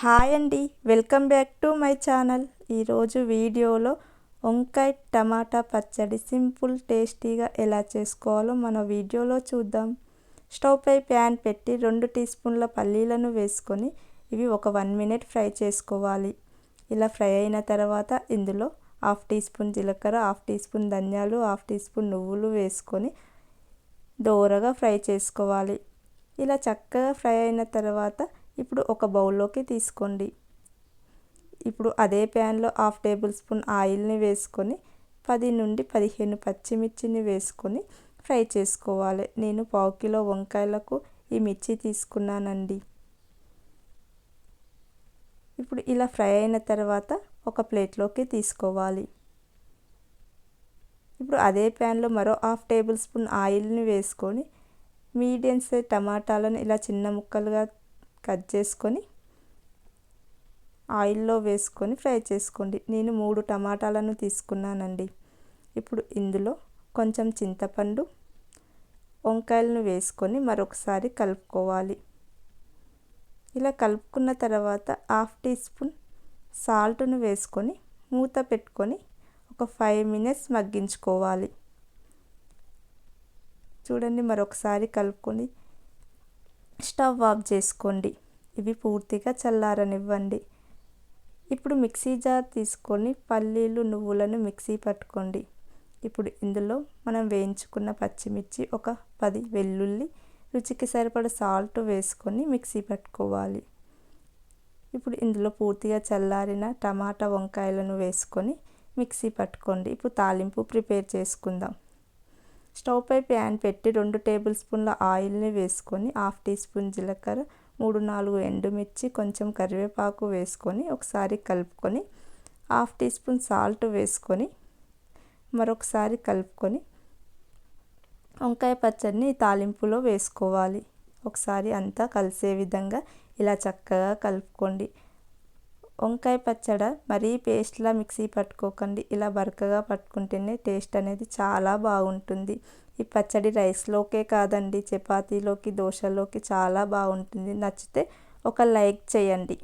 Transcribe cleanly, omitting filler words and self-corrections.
Hi అండి, welcome back to my channel. ఈరోజు వీడియోలో వంకాయ టమాటా పచ్చడి సింపుల్ టేస్టీగా ఎలా చేసుకోవాలో మన వీడియోలో చూద్దాం. స్టవ్ పై ప్యాన్ పెట్టి 2 టీ స్పూన్ల పల్లీలను వేసుకొని ఇవి ఒక 1 మినిట్ ఫ్రై చేసుకోవాలి. ఇలా ఫ్రై అయిన తర్వాత ఇందులో 1/2 టీ స్పూన్ జీలకర్ర, 1/2 టీ స్పూన్ ధనియాలు, 1/2 టీ స్పూన్ నువ్వులు వేసుకొని దోరగా ఫ్రై చేసుకోవాలి. ఇలా చక్కగా ఫ్రై అయిన తర్వాత ఇప్పుడు ఒక బౌల్లోకి తీసుకోండి. ఇప్పుడు అదే ప్యాన్లో 1/2 టేబుల్ స్పూన్ ఆయిల్ని వేసుకొని 10 నుండి 15 పచ్చిమిర్చిని వేసుకొని ఫ్రై చేసుకోవాలి. నేను 1/2 కిలో వంకాయలకు ఈ మిర్చి తీసుకున్నానండి. ఇప్పుడు ఇలా ఫ్రై అయిన తర్వాత ఒక ప్లేట్లోకి తీసుకోవాలి. ఇప్పుడు అదే ప్యాన్లో మరో 1/2 టేబుల్ స్పూన్ ఆయిల్ని వేసుకొని మీడియం సైజ్ టమాటాలను ఇలా చిన్న ముక్కలుగా కట్ చేసుకొని ఆయిల్లో వేసుకొని ఫ్రై చేసుకోండి. నేను 3 టమాటాలను తీసుకున్నానండి. ఇప్పుడు ఇందులో కొంచెం చింతపండు, వంకాయలను వేసుకొని మరొకసారి కలుపుకోవాలి. ఇలా కలుపుకున్న తర్వాత 1/2 టీ స్పూన్ సాల్ట్ను వేసుకొని మూత పెట్టుకొని ఒక 5 మినిట్స్ మగ్గించుకోవాలి. చూడండి, మరొకసారి కలుపుకొని స్టవ్ ఆఫ్ చేసుకోండి. ఇవి పూర్తిగా చల్లారనివ్వండి. ఇప్పుడు మిక్సీ జార్ తీసుకొని పల్లీలు, నువ్వులను మిక్సీ పట్టుకోండి. ఇప్పుడు ఇందులో మనం వేయించుకున్న పచ్చిమిర్చి, ఒక 10 వెల్లుల్లి, రుచికి సరిపడ సాల్ట్ వేసుకొని మిక్సీ పట్టుకోవాలి. ఇప్పుడు ఇందులో పూర్తిగా చల్లారిన టమాటా వంకాయలను వేసుకొని మిక్సీ పట్టుకోండి. ఇప్పుడు తాలింపు ప్రిపేర్ చేసుకుందాం. స్టవ్ పై ప్యాన్ పెట్టి 2 టేబుల్ స్పూన్ల ఆయిల్ని వేసుకొని 1/2 టీ స్పూన్ జీలకర్ర, 3-4 ఎండుమిర్చి, కొంచెం కరివేపాకు వేసుకొని ఒకసారి కలుపుకొని 1/2 టీ స్పూన్ సాల్ట్ వేసుకొని మరొకసారి కలుపుకొని వంకాయ పచ్చడిని తాలింపులో వేసుకోవాలి. ఒకసారి అంతా కలిసే విధంగా ఇలా చక్కగా కలుపుకోండి. వంకాయ పచ్చడి మరీ పేస్ట్లా మిక్సీ పట్టుకోకండి. ఇలా బరకగా పట్టుకుంటేనే టేస్ట్ అనేది చాలా బాగుంటుంది. ఈ పచ్చడి రైస్లోకే కాదండి, చపాతీలోకి, దోశలోకి చాలా బాగుంటుంది. నచ్చితే ఒక లైక్ చేయండి.